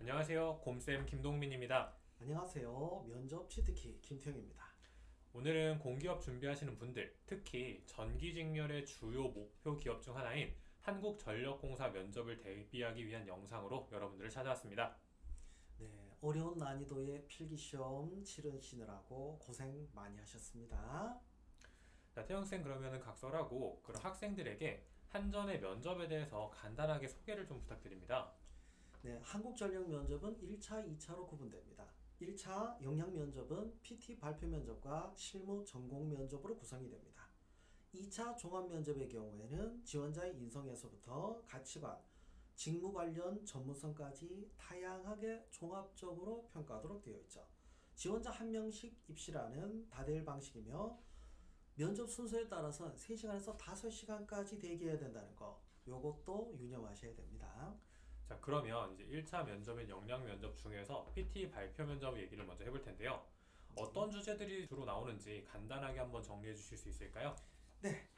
안녕하세요. 곰쌤 김동민입니다. 안녕하세요. 면접 치트키 김태형입니다. 오늘은 공기업 준비하시는 분들, 특히 전기직렬의 주요 목표 기업 중 하나인 한국전력공사 면접을 대비하기 위한 영상으로 여러분들을 찾아왔습니다. 네, 어려운 난이도의 필기시험 치르시느라고 고생 많이 하셨습니다. 자, 태영쌤 그러면은 각설하고 그런 학생들에게 한전의 면접에 대해서 간단하게 소개를 좀 부탁드립니다. 네, 한국전력 면접은 1차, 2차로 구분됩니다. 1차 영양 면접은 PT 발표 면접과 실무 전공 면접으로 구성이 됩니다. 2차 종합 면접의 경우에는 지원자의 인성에서부터 가치관, 직무 관련 전문성까지 다양하게 종합적으로 평가하도록 되어 있죠. 지원자 한 명씩 입시라는 다대일 방식이며 면접 순서에 따라서 3시간에서 5시간까지 대기해야 된다는 거 요것도 유념하셔야 됩니다. 자, 그러면 이제 1차 면접인 역량 면접 중에서 PT 발표 면접 얘기를 먼저 해볼 텐데요. 어떤 주제들이 주로 나오는지 간단하게 한번 정리해 주실 수 있을까요? 네,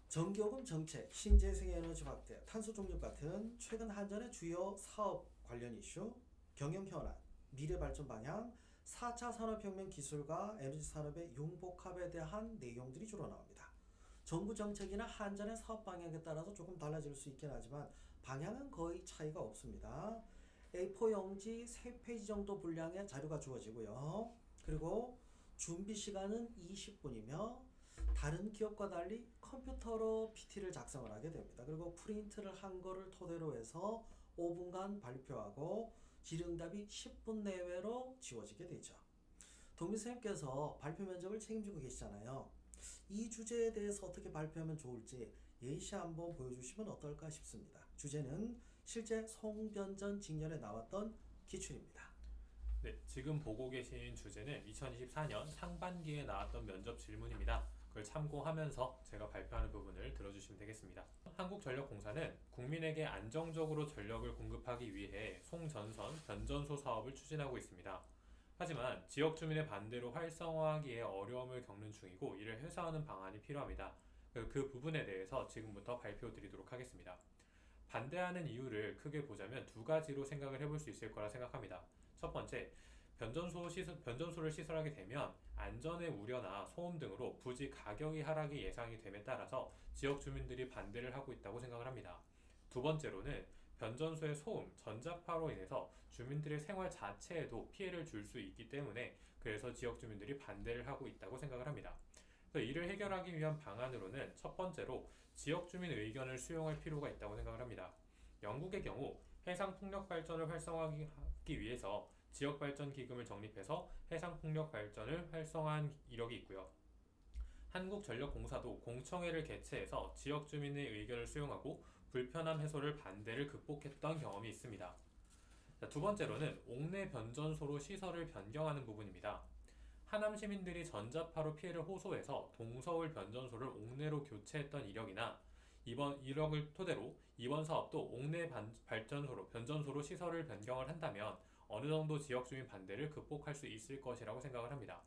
전기요금 정책, 신재생에너지 확대, 탄소 중립 같은 최근 한전의 주요 사업 관련 이슈, 경영 현안, 미래 발전 방향, 4차 산업혁명 기술과 에너지 산업의 융복합에 대한 내용들이 주로 나옵니다. 정부 정책이나 한전의 사업 방향에 따라서 조금 달라질 수 있긴 하지만 방향은 거의 차이가 없습니다. A4 용지 3페이지 정도 분량의 자료가 주어지고요. 그리고 준비 시간은 20분이며 다른 기업과 달리 컴퓨터로 PT를 작성을 하게 됩니다. 그리고 프린트를 한 거를 토대로 해서 5분간 발표하고 질의응답이 10분 내외로 지워지게 되죠. 동민 선생님께서 발표 면접을 책임지고 계시잖아요. 이 주제에 대해서 어떻게 발표하면 좋을지 예시 한번 보여주시면 어떨까 싶습니다. 주제는 실제 송변전 직렬에 나왔던 기출입니다. 네, 지금 보고 계신 주제는 2024년 상반기에 나왔던 면접 질문입니다. 그걸 참고하면서 제가 발표하는 부분을 들어주시면 되겠습니다. 한국전력공사는 국민에게 안정적으로 전력을 공급하기 위해 송전선, 변전소 사업을 추진하고 있습니다. 하지만 지역 주민의 반대로 활성화하기에 어려움을 겪는 중이고 이를 해소하는 방안이 필요합니다. 그 부분에 대해서 지금부터 발표드리도록 하겠습니다. 반대하는 이유를 크게 보자면 두 가지로 생각을 해볼 수 있을 거라 생각합니다. 첫 번째, 변전소를 시설하게 되면 안전의 우려나 소음 등으로 부지 가격이 하락이 예상이 됨에 따라서 지역 주민들이 반대를 하고 있다고 생각을 합니다. 두 번째로는 변전소의 소음, 전자파로 인해서 주민들의 생활 자체에도 피해를 줄 수 있기 때문에 그래서 지역 주민들이 반대를 하고 있다고 생각을 합니다. 이를 해결하기 위한 방안으로는 첫 번째로 지역 주민 의견을 수용할 필요가 있다고 생각을 합니다. 영국의 경우 해상 풍력 발전을 활성화하기 위해서 지역 발전 기금을 적립해서 해상 풍력 발전을 활성화한 이력이 있고요. 한국전력공사도 공청회를 개최해서 지역 주민의 의견을 수용하고 불편함 해소를 반대를 극복했던 경험이 있습니다. 두 번째로는 옥내 변전소로 시설을 변경하는 부분입니다. 하남 시민들이 전자파로 피해를 호소해서 동서울 변전소를 옥내로 교체했던 이력이나 이번 이력을 토대로 이번 사업도 옥내 변전소로 시설을 변경을 한다면 어느 정도 지역 주민 반대를 극복할 수 있을 것이라고 생각을 합니다.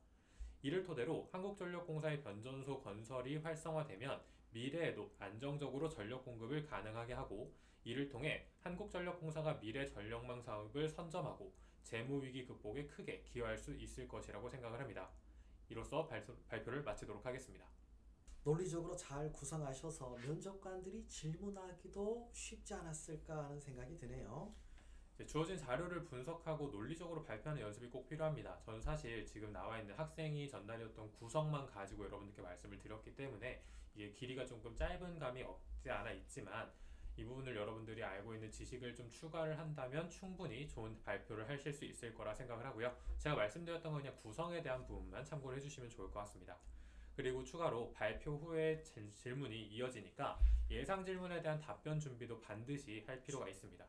이를 토대로 한국전력공사의 변전소 건설이 활성화되면 미래에도 안정적으로 전력 공급을 가능하게 하고 이를 통해 한국전력공사가 미래 전력망 사업을 선점하고 재무위기 극복에 크게 기여할 수 있을 것이라고 생각을 합니다. 이로써 발표를 마치도록 하겠습니다. 논리적으로 잘 구성하셔서 면접관들이 질문하기도 쉽지 않았을까 하는 생각이 드네요. 주어진 자료를 분석하고 논리적으로 발표하는 연습이 꼭 필요합니다. 저는 사실 지금 나와 있는 학생이 전달이었던 구성만 가지고 여러분들께 말씀을 드렸기 때문에 이게 길이가 조금 짧은 감이 없지 않아 있지만 이 부분을 여러분들이 알고 있는 지식을 좀 추가를 한다면 충분히 좋은 발표를 하실 수 있을 거라 생각을 하고요. 제가 말씀드렸던 건 그냥 구성에 대한 부분만 참고를 해주시면 좋을 것 같습니다. 그리고 추가로 발표 후에 질문이 이어지니까 예상 질문에 대한 답변 준비도 반드시 할 필요가 있습니다.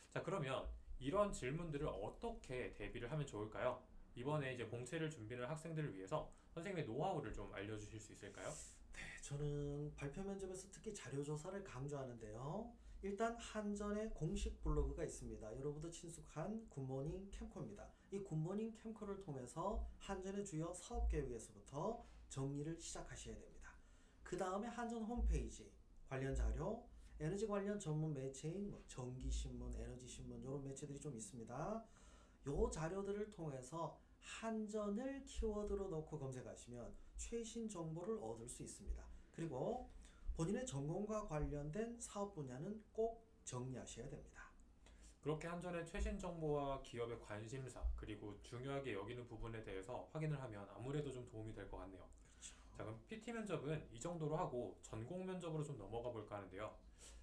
자, 그러면 이런 질문들을 어떻게 대비를 하면 좋을까요? 이번에 이제 공채를 준비하는 학생들을 위해서 선생님의 노하우를 좀 알려주실 수 있을까요? 네, 저는 발표 면접에서 특히 자료 조사를 강조하는데요. 일단 한전의 공식 블로그가 있습니다. 여러분도 친숙한 굿모닝 캠코입니다. 이 굿모닝 캠코를 통해서 한전의 주요 사업 계획에서부터 정리를 시작하셔야 됩니다. 그 다음에 한전 홈페이지 관련 자료, 에너지 관련 전문 매체인 뭐 전기신문, 에너지신문 이런 매체들이 좀 있습니다. 요 자료들을 통해서 한전을 키워드로 넣고 검색하시면 최신 정보를 얻을 수 있습니다. 그리고 본인의 전공과 관련된 사업 분야는 꼭 정리하셔야 됩니다. 그렇게 한전의 최신 정보와 기업의 관심사 그리고 중요하게 여기는 부분에 대해서 확인을 하면 아무래도 좀 도움이 될 것 같네요. 그렇죠. 자, 그럼 PT 면접은 이 정도로 하고 전공 면접으로 좀 넘어가 볼까 하는데요.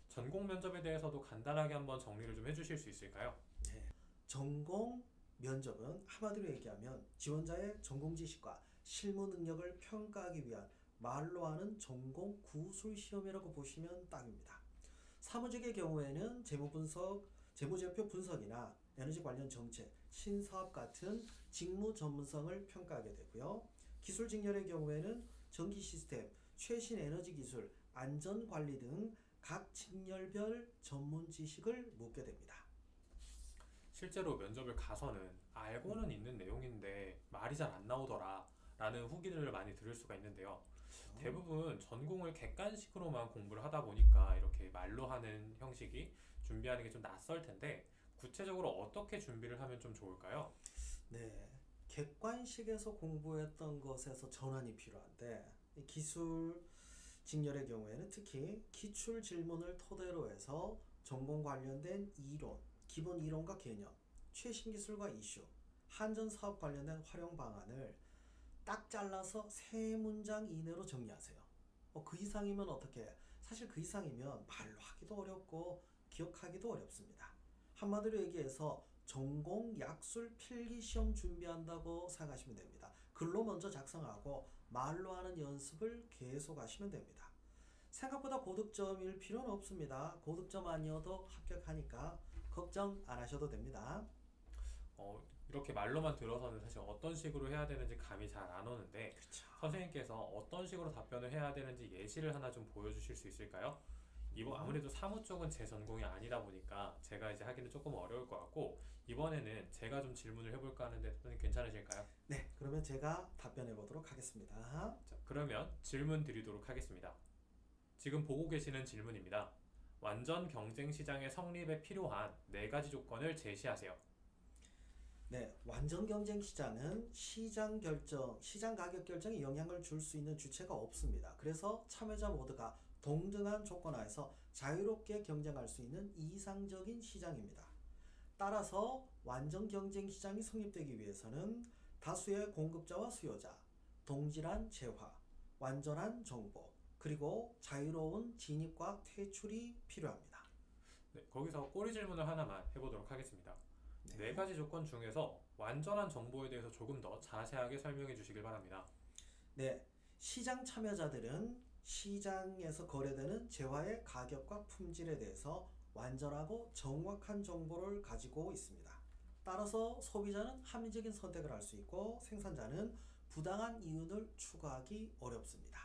전공 면접에 대해서도 간단하게 한번 정리를 좀 해주실 수 있을까요? 네. 전공 면접은 한마디로 얘기하면 지원자의 전공 지식과 실무 능력을 평가하기 위한 말로 하는 전공 구술 시험이라고 보시면 딱입니다. 사무직의 경우에는 재무 분석, 재무제표 분석이나 에너지 관련 정책, 신사업 같은 직무 전문성을 평가하게 되고요. 기술 직렬의 경우에는 전기 시스템, 최신 에너지 기술, 안전 관리 등 각 직렬별 전문 지식을 묻게 됩니다. 실제로 면접을 가서는 알고는 있는 내용인데 말이 잘 안 나오더라 라는 후기들을 많이 들을 수가 있는데요. 대부분 전공을 객관식으로만 공부를 하다 보니까 이렇게 말로 하는 형식이 준비하는 게 좀 낯설 텐데 구체적으로 어떻게 준비를 하면 좀 좋을까요? 네, 객관식에서 공부했던 것에서 전환이 필요한데 이 기술 직렬의 경우에는 특히 기출 질문을 토대로 해서 전공 관련된 이론, 기본 이론과 개념, 최신 기술과 이슈, 한전 사업 관련된 활용 방안을 딱 잘라서 세 문장 이내로 정리하세요. 그 이상이면 어떻게 해? 사실 그 이상이면 말로 하기도 어렵고 기억하기도 어렵습니다. 한마디로 얘기해서 전공 약술 필기 시험 준비한다고 생각하시면 됩니다. 글로 먼저 작성하고 말로 하는 연습을 계속 하시면 됩니다. 생각보다 고득점일 필요는 없습니다. 고득점 아니어도 합격하니까 걱정 안 하셔도 됩니다. 이렇게 말로만 들어서는 사실 어떤 식으로 해야 되는지 감이 잘 안 오는데 그렇죠. 선생님께서 어떤 식으로 답변을 해야 되는지 예시를 하나 좀 보여주실 수 있을까요? 이번 아무래도 사무 쪽은 제 전공이 아니다 보니까 제가 이제 하기는 조금 어려울 것 같고 이번에는 제가 좀 질문을 해볼까 하는데 선생님 괜찮으실까요? 네, 그러면 제가 답변해 보도록 하겠습니다. 자, 그러면 질문 드리도록 하겠습니다. 지금 보고 계시는 질문입니다. 완전 경쟁 시장의 성립에 필요한 4가지 조건을 제시하세요. 네, 완전 경쟁 시장은 시장 결정, 시장 가격 결정에 영향을 줄 수 있는 주체가 없습니다. 그래서 참여자 모두가 동등한 조건 하에서 자유롭게 경쟁할 수 있는 이상적인 시장입니다. 따라서 완전 경쟁 시장이 성립되기 위해서는 다수의 공급자와 수요자, 동질한 재화, 완전한 정보, 그리고 자유로운 진입과 퇴출이 필요합니다. 네, 거기서 꼬리 질문을 하나만 해보도록 하겠습니다. 네. 4가지 조건 중에서 완전한 정보에 대해서 조금 더 자세하게 설명해 주시길 바랍니다. 네, 시장 참여자들은 시장에서 거래되는 재화의 가격과 품질에 대해서 완전하고 정확한 정보를 가지고 있습니다. 따라서 소비자는 합리적인 선택을 할 수 있고 생산자는 부당한 이윤을 추구하기 어렵습니다.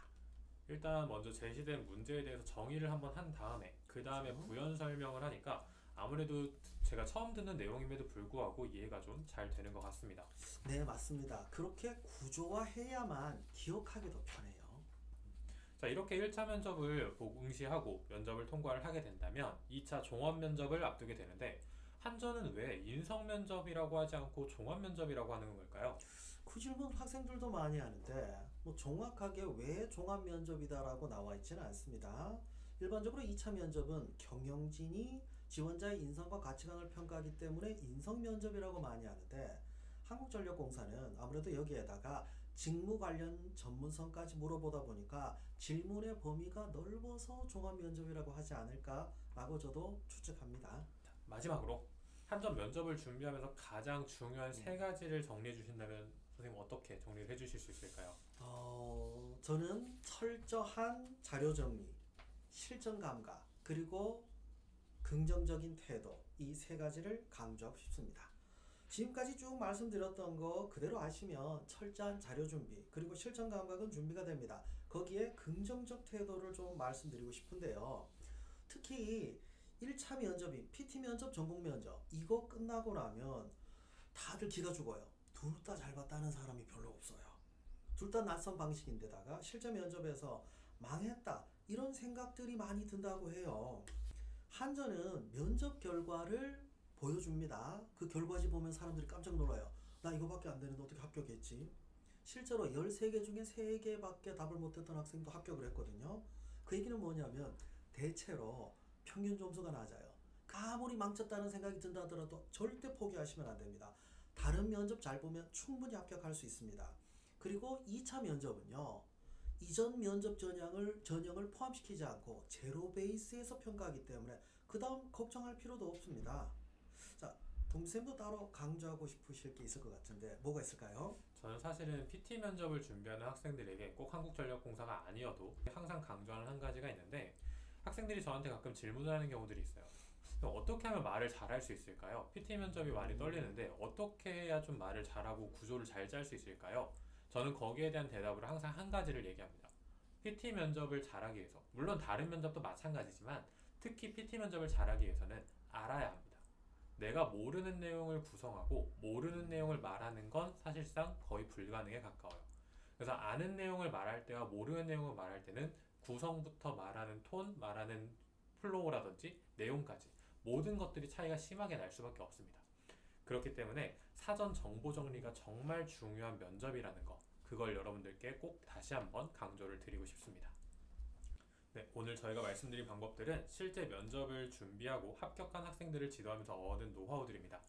일단 먼저 제시된 문제에 대해서 정의를 한번 한 다음에 그 다음에 그렇죠. 부연 설명을 하니까 아무래도 제가 처음 듣는 내용임에도 불구하고 이해가 좀 잘 되는 것 같습니다. 네, 맞습니다. 그렇게 구조화해야만 기억하기도 편해요. 자, 이렇게 1차 면접을 응시하고 면접을 통과를 하게 된다면 2차 종합 면접을 앞두게 되는데 한전은 왜 인성 면접이라고 하지 않고 종합 면접이라고 하는 걸까요? 그 질문 학생들도 많이 하는데 뭐 정확하게 왜 종합 면접이다라고 나와 있지는 않습니다. 일반적으로 2차 면접은 경영진이 지원자의 인성과 가치관을 평가하기 때문에 인성 면접이라고 많이 하는데 한국전력공사는 아무래도 여기에다가 직무 관련 전문성까지 물어보다 보니까 질문의 범위가 넓어서 종합 면접이라고 하지 않을까라고 저도 추측합니다. 마지막으로 한전 면접을 준비하면서 가장 중요한 3가지를 정리해 주신다면 선생님 어떻게 정리를 해 주실 수 있을까요? 저는 철저한 자료 정리, 실전 감각, 그리고 긍정적인 태도, 이 3가지를 강조하고 싶습니다. 지금까지 쭉 말씀드렸던 거 그대로 하시면 철저한 자료 준비, 그리고 실전 감각은 준비가 됩니다. 거기에 긍정적 태도를 좀 말씀드리고 싶은데요. 특히 1차 면접인 PT 면접, 전공 면접 이거 끝나고 나면 다들 기가 죽어요. 둘 다 잘 봤다는 사람이 별로 없어요. 둘 다 낯선 방식인데다가 실제 면접에서 망했다 이런 생각들이 많이 든다고 해요. 한전은 면접 결과를 보여줍니다. 그 결과지 보면 사람들이 깜짝 놀라요. 나 이거밖에 안 되는데 어떻게 합격했지? 실제로 13개 중에 3개밖에 답을 못했던 학생도 합격을 했거든요. 그 얘기는 뭐냐면 대체로 평균 점수가 낮아요. 아무리 망쳤다는 생각이 든다 하더라도 절대 포기하시면 안 됩니다. 다른 면접 잘 보면 충분히 합격할 수 있습니다. 그리고 2차 면접은요. 이전 면접 전형을 포함시키지 않고 제로 베이스에서 평가하기 때문에 그 다음 걱정할 필요도 없습니다. 자, 동쌤도 따로 강조하고 싶으실 게 있을 것 같은데 뭐가 있을까요? 저는 사실은 PT 면접을 준비하는 학생들에게 꼭 한국전력공사가 아니어도 항상 강조하는 한 가지가 있는데, 학생들이 저한테 가끔 질문을 하는 경우들이 있어요. 그럼 어떻게 하면 말을 잘할 수 있을까요? PT 면접이 많이 떨리는데 어떻게 해야 좀 말을 잘하고 구조를 잘 짤 수 있을까요? 저는 거기에 대한 대답으로 항상 한 가지를 얘기합니다. PT 면접을 잘하기 위해서, 물론 다른 면접도 마찬가지지만 특히 PT 면접을 잘하기 위해서는 알아야 합니다. 내가 모르는 내용을 구성하고 모르는 내용을 말하는 건 사실상 거의 불가능에 가까워요. 그래서 아는 내용을 말할 때와 모르는 내용을 말할 때는 구성부터 말하는 톤, 말하는 플로우라든지 내용까지 모든 것들이 차이가 심하게 날 수밖에 없습니다. 그렇기 때문에 사전 정보 정리가 정말 중요한 면접이라는 거, 그걸 여러분들께 꼭 다시 한번 강조를 드리고 싶습니다. 네, 오늘 저희가 말씀드린 방법들은 실제 면접을 준비하고 합격한 학생들을 지도하면서 얻은 노하우들입니다.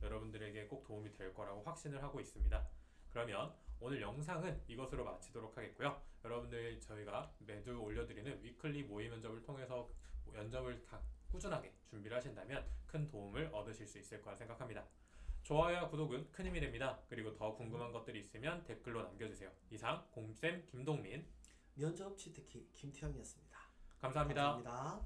여러분들에게 꼭 도움이 될 거라고 확신을 하고 있습니다. 그러면 오늘 영상은 이것으로 마치도록 하겠고요. 여러분들 저희가 매주 올려드리는 위클리 모의 면접을 통해서 면접을 꾸준하게 준비를 하신다면 큰 도움을 얻으실 수 있을 거라 생각합니다. 좋아요와 구독은 큰 힘이 됩니다. 그리고 더 궁금한 것들이 있으면 댓글로 남겨주세요. 이상 공쌤 김동민 면접 치트키 김태형이었습니다. 감사합니다. 감사합니다.